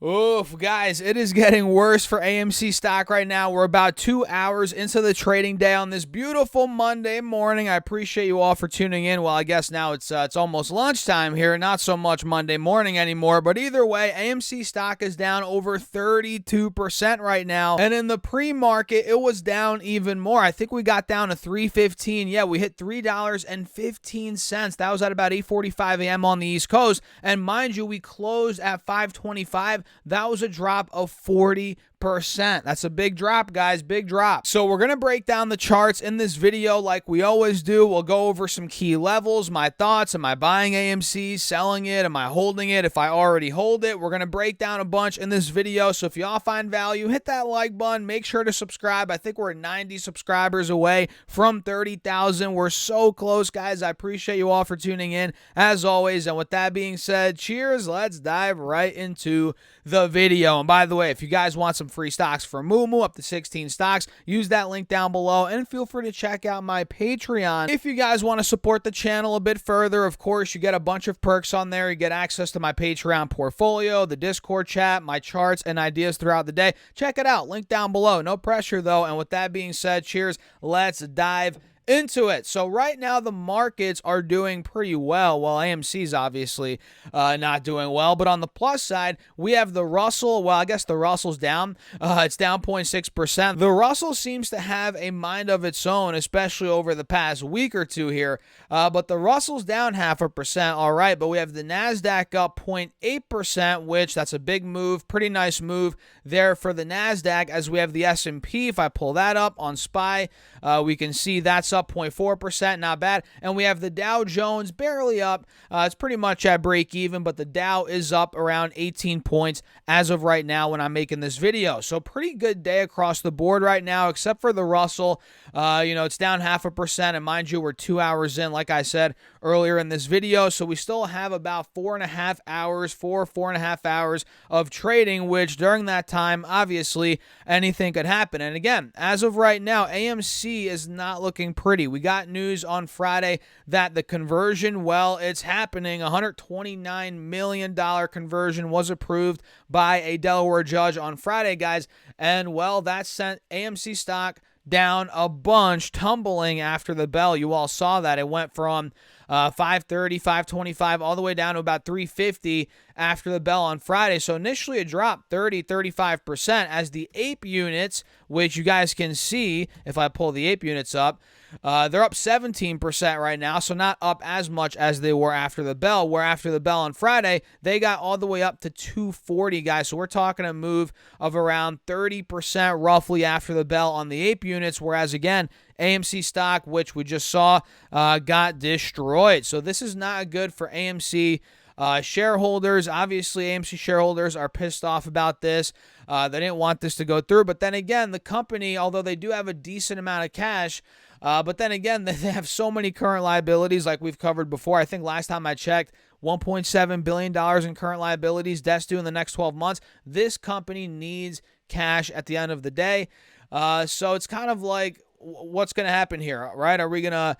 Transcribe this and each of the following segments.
Oof, guys, it is getting worse for AMC stock right now. We're about 2 hours into the trading day on this beautiful Monday morning. I appreciate you all for tuning in. Well, I guess now it's almost lunchtime here, not so much Monday morning anymore. But either way, AMC stock is down over 32% right now. And in the pre-market, it was down even more. I think we got down to $3.15. Yeah, we hit $3.15. That was at about 8:45 a.m. on the East Coast. And mind you, we closed at 5:25. That was a drop of 40%. That's a big drop, guys. Big drop. So we're going to break down the charts in this video like we always do. We'll go over some key levels, my thoughts. Am I buying AMC, selling it? Am I holding it? If I already hold it, we're going to break down a bunch in this video. So if y'all find value, hit that like button. Make sure to subscribe. I think we're 90 subscribers away from 30,000. We're so close, guys. I appreciate you all for tuning in as always. And with that being said, cheers. Let's dive right into the video. And by the way, if you guys want some free stocks from Moomoo, up to 16 stocks, use that link down below, and feel free to check out my Patreon. If you guys want to support the channel a bit further, of course, you get a bunch of perks on there. You get access to my Patreon portfolio, the Discord chat, my charts, and ideas throughout the day. Check it out. Link down below. No pressure, though. And with that being said, cheers. Let's dive into it. So right now the markets are doing pretty well. Well, AMC's obviously not doing well, but on the plus side, we have the Russell. Well, I guess the Russell's down. It's down 0.6%. The Russell seems to have a mind of its own, especially over the past week or two here. But the Russell's down 0.5%. All right, but we have the NASDAQ up 0.8%, which that's a big move. Pretty nice move there for the NASDAQ, as we have the S&P. If I pull that up on SPY, we can see that's up 0.4%, not bad. And we have the Dow Jones barely up. It's pretty much at break even, but the Dow is up around 18 points as of right now when I'm making this video. So pretty good day across the board right now, except for the Russell. It's down 0.5%, and mind you, we're 2 hours in, like I said earlier in this video. So we still have about 4.5 hours of trading, which during that time, obviously, anything could happen. And again, as of right now, AMC is not looking pretty. We got news on Friday that the conversion, well, it's happening. $129 million conversion was approved by a Delaware judge on Friday, guys. And, well, that sent AMC stock down a bunch, tumbling after the bell. You all saw that. It went from 530, 525, all the way down to about 350 after the bell on Friday. So initially it dropped 35% as the APE units, which you guys can see if I pull the APE units up, they're up 17% right now, so not up as much as they were after the bell, where after the bell on Friday, they got all the way up to 240, guys. So we're talking a move of around 30% roughly after the bell on the APE units, whereas again, AMC stock, which we just saw, got destroyed. So this is not good for AMC shareholders. Obviously, AMC shareholders are pissed off about this. They didn't want this to go through. But then again, the company, although they do have a decent amount of cash, but then again, they have so many current liabilities like we've covered before. I think last time I checked, $1.7 billion in current liabilities, debts due in the next 12 months. This company needs cash at the end of the day. So it's kind of like, what's going to happen here, right? Are we going to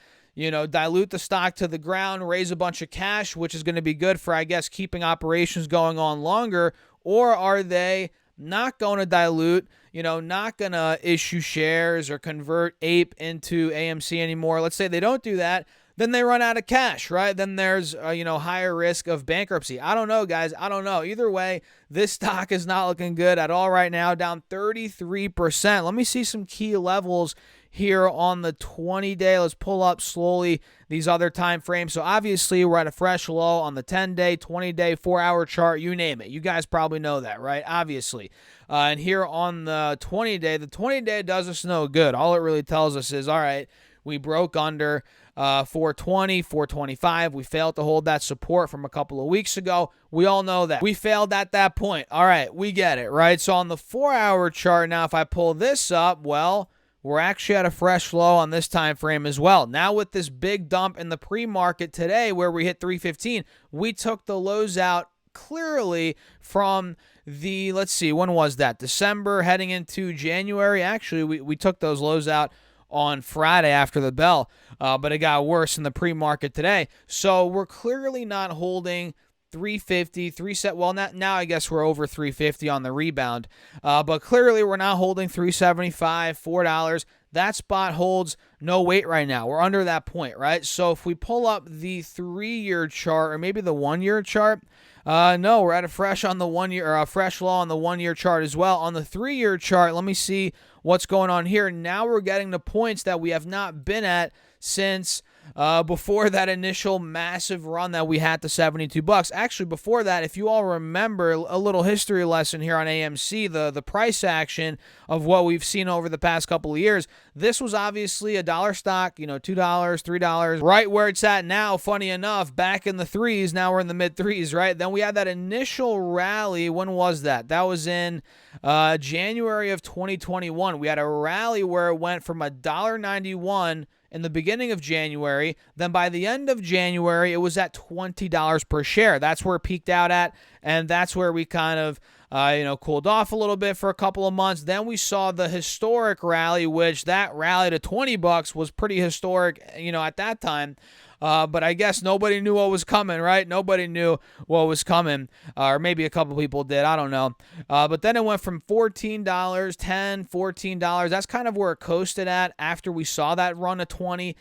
dilute the stock to the ground, raise a bunch of cash, which is going to be good for, I guess, keeping operations going on longer? Or are they not going to dilute, not going to issue shares or convert APE into AMC anymore? Let's say they don't do that. Then they run out of cash, right? Then there's, higher risk of bankruptcy. I don't know, guys. I don't know. Either way, this stock is not looking good at all right now, down 33%. Let me see some key levels here on the 20-day. Let's pull up slowly these other time frames. So obviously we're at a fresh low on the 10-day, 20-day, 4-hour chart, you name it. You guys probably know that, right? Obviously. And here on the 20-day does us no good. All it really tells us is, all right, we broke under 420, 425. We failed to hold that support from a couple of weeks ago. We all know that. We failed at that point. All right, we get it, right? So on the 4-hour chart now, if I pull this up, well, we're actually at a fresh low on this time frame as well. Now with this big dump in the pre-market today where we hit 315, we took the lows out clearly from the, let's see, when was that? December heading into January. Actually, we took those lows out on Friday after the bell, but it got worse in the pre-market today. So we're clearly not holding 350, well, now I guess we're over 350 on the rebound. But clearly we're not holding 375, $4. That spot holds no weight right now. We're under that point, right? So if we pull up the 3-year chart or maybe the 1-year chart, no, we're at a fresh on the 1-year, or a fresh low on the 1-year chart as well. On the 3-year chart, let me see what's going on here. Now we're getting to points that we have not been at since before that initial massive run that we had to $72. Actually, before that, if you all remember a little history lesson here on AMC, the price action of what we've seen over the past couple of years, this was obviously a dollar stock, $2, $3, right where it's at now. Funny enough, back in the threes, now we're in the mid threes, right? Then we had that initial rally. When was that? That was in January of 2021. We had a rally where it went from $1.91 in the beginning of January. Then by the end of January, it was at $20 per share. That's where it peaked out at, and that's where we kind of cooled off a little bit for a couple of months. Then we saw the historic rally, which that rally to $20 was pretty historic, at that time. But I guess nobody knew what was coming, right? Nobody knew what was coming, or maybe a couple people did. I don't know. But then it went from $14, $10, $14. That's kind of where it coasted at after we saw that run of 20.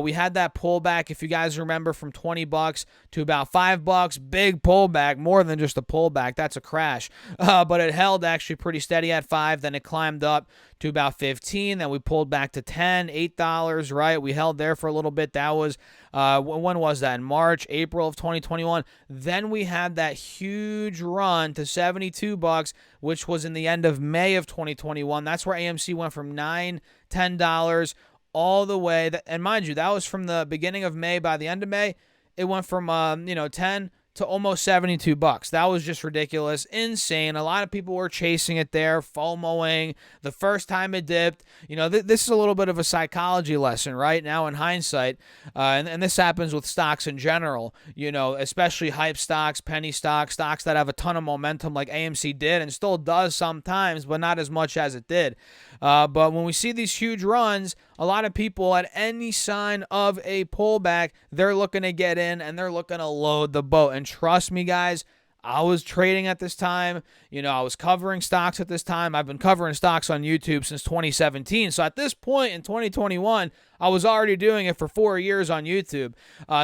We had that pullback, if you guys remember, from $20 to about $5. Big pullback, more than just a pullback. That's a crash. But it held actually pretty steady at $5. Then it climbed up to about 15. Then we pulled back to 10, $8, right? We held there for a little bit. That was, when was that? In March, April of 2021. Then we had that huge run to $72, which was in the end of May of 2021. That's where AMC went from $9, $10 all the way. And mind you, that was from the beginning of May. By the end of May, it went from 10 to almost $72. That was just ridiculous, insane. A lot of people were chasing it there, FOMOing the first time it dipped. This is a little bit of a psychology lesson, right? Now in hindsight, and this happens with stocks in general, especially hype stocks, penny stocks, stocks that have a ton of momentum like AMC did and still does sometimes, but not as much as it did. But when we see these huge runs, a lot of people at any sign of a pullback, they're looking to get in and they're looking to load the boat. And trust me, guys, I was trading at this time. I was covering stocks at this time. I've been covering stocks on YouTube since 2017. So at this point in 2021, I was already doing it for 4 years on YouTube.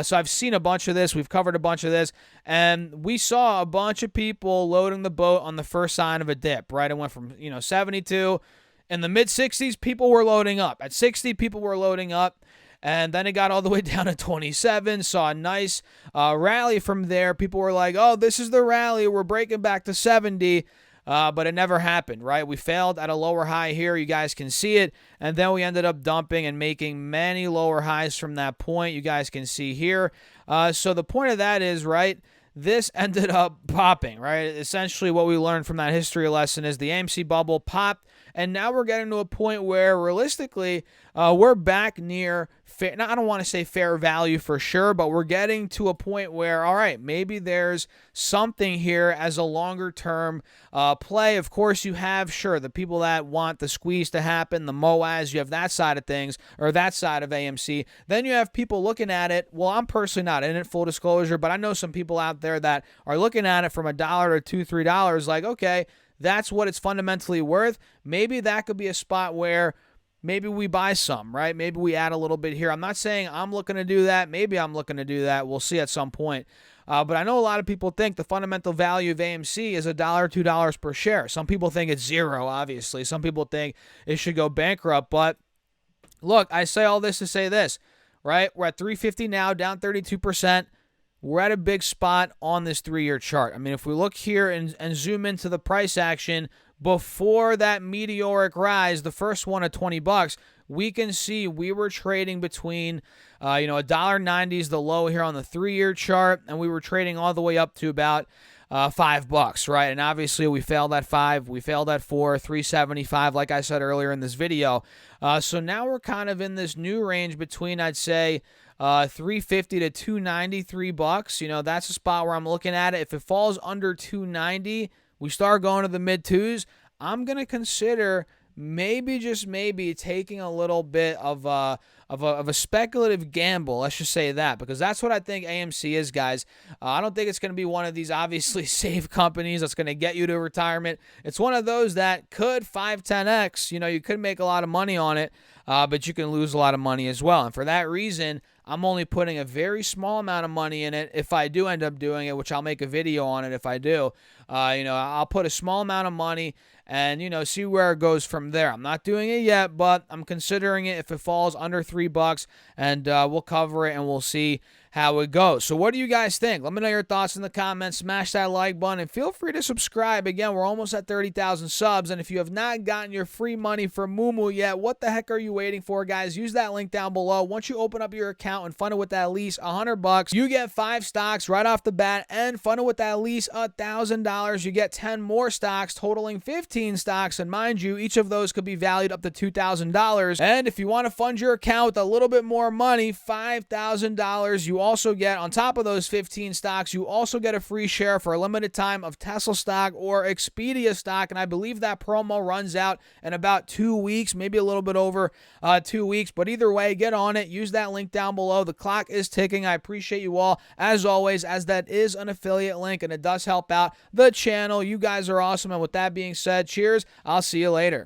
So I've seen a bunch of this. We've covered a bunch of this. And we saw a bunch of people loading the boat on the first sign of a dip, right? It went from, 72. In the mid-60s, people were loading up. At 60, people were loading up. And then it got all the way down to 27. Saw a nice rally from there. People were like, oh, this is the rally. We're breaking back to 70. But it never happened, right? We failed at a lower high here. You guys can see it. And then we ended up dumping and making many lower highs from that point. You guys can see here. So the point of that is, right, this ended up popping, right? Essentially what we learned from that history lesson is the AMC bubble popped. And now we're getting to a point where, realistically, we're back near fair. Now, I don't want to say fair value for sure, but we're getting to a point where, all right, maybe there's something here as a longer-term play. Of course, you have, sure, the people that want the squeeze to happen, the MOAs, you have that side of things, or that side of AMC. Then you have people looking at it. Well, I'm personally not in it, full disclosure, but I know some people out there that are looking at it from $1 to $2, $3, like, okay, that's what it's fundamentally worth. Maybe that could be a spot where maybe we buy some, right? Maybe we add a little bit here. I'm not saying I'm looking to do that. Maybe I'm looking to do that. We'll see at some point. But I know a lot of people think the fundamental value of AMC is $1, $2 per share. Some people think it's zero, obviously. Some people think it should go bankrupt. But look, I say all this to say this, right? We're at 350 now, down 32%. We're at a big spot on this 3-year chart. I mean, if we look here and zoom into the price action before that meteoric rise, the first one at $20, we can see we were trading between, $1.90 is the low here on the 3-year chart, and we were trading all the way up to about $5, right? And obviously we failed at 5, we failed at 4, 375, like I said earlier in this video. So now we're kind of in this new range between, I'd say, $350 to $293. That's a spot where I'm looking at it. If it falls under $290, we start going to the mid twos. I'm going to consider maybe, just maybe, taking a little bit of a speculative gamble. Let's just say that, because that's what I think AMC is, guys. I don't think it's going to be one of these obviously safe companies that's going to get you to retirement. It's one of those that could 5-10x. You could make a lot of money on it, but you can lose a lot of money as well. And for that reason, I'm only putting a very small amount of money in it. If I do end up doing it, which I'll make a video on it if I do, I'll put a small amount of money and, see where it goes from there. I'm not doing it yet, but I'm considering it if it falls under $3, and we'll cover it and we'll see how it goes. So what do you guys think? Let me know your thoughts in the comments. Smash that like button and feel free to subscribe. Again, we're almost at 30,000 subs, and if you have not gotten your free money from Moomoo yet, what the heck are you waiting for, guys? Use that link down below. Once you open up your account and fund it with at least $100, you get 5 stocks right off the bat, and fund it with at least $1,000, you get 10 more stocks, totaling 15 stocks, and mind you, each of those could be valued up to $2,000. And if you want to fund your account with a little bit more money, $5,000, you also get, on top of those 15 stocks, you also get a free share for a limited time of Tesla stock or Expedia stock, and I believe that promo runs out in about 2 weeks, maybe a little bit over 2 weeks, but either way, get on it. Use that link down below. The clock is ticking. I appreciate you all, as always, as that is an affiliate link, and it does help out the channel. You guys are awesome, and with that being said, cheers. I'll see you later.